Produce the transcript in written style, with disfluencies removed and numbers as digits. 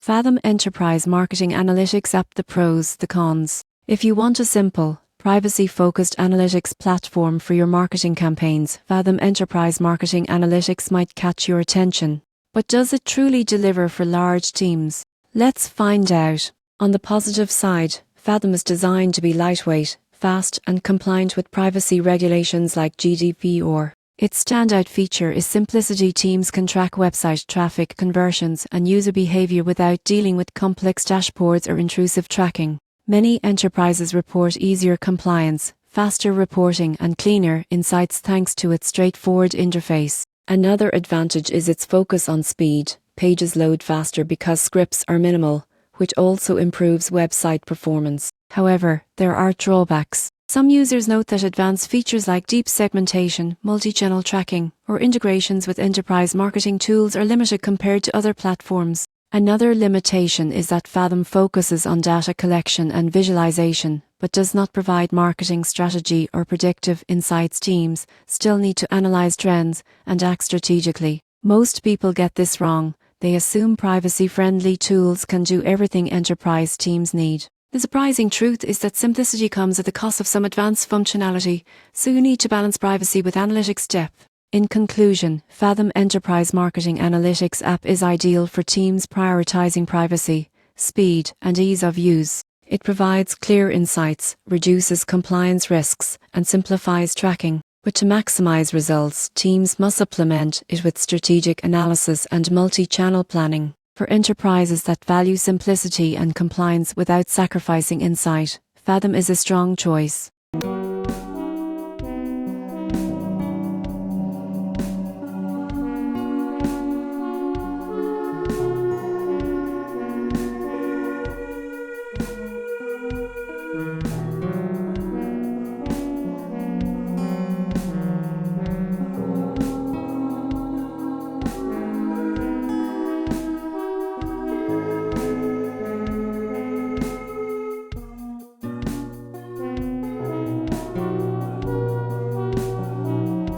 Fathom Enterprise Marketing Analytics App. The pros, the cons. If you want a simple, privacy-focused analytics platform for your marketing campaigns, Fathom Enterprise Marketing Analytics might catch your attention. But does it truly deliver for large teams? Let's find out. On the positive side, Fathom is designed to be lightweight, fast, and compliant with privacy regulations like GDPR. Its standout feature is simplicity. Teams can track website traffic, conversions, and user behavior without dealing with complex dashboards or intrusive tracking. Many enterprises report easier compliance, faster reporting, and cleaner insights thanks to its straightforward interface. Another advantage is its focus on speed. Pages load faster because scripts are minimal, which also improves website performance. However, there are drawbacks. Some users note that advanced features like deep segmentation, multi-channel tracking, or integrations with enterprise marketing tools are limited compared to other platforms. Another limitation is that Fathom focuses on data collection and visualization, but does not provide marketing strategy or predictive insights. Teams still need to analyze trends and act strategically. Most people get this wrong. They assume privacy-friendly tools can do everything enterprise teams need. The surprising truth is that simplicity comes at the cost of some advanced functionality, so you need to balance privacy with analytics depth. In conclusion, Fathom Enterprise Marketing Analytics app is ideal for teams prioritizing privacy, speed, and ease of use. It provides clear insights, reduces compliance risks, and simplifies tracking. But to maximize results, teams must supplement it with strategic analysis and multi-channel planning. For enterprises that value simplicity and compliance without sacrificing insight, Fathom is a strong choice.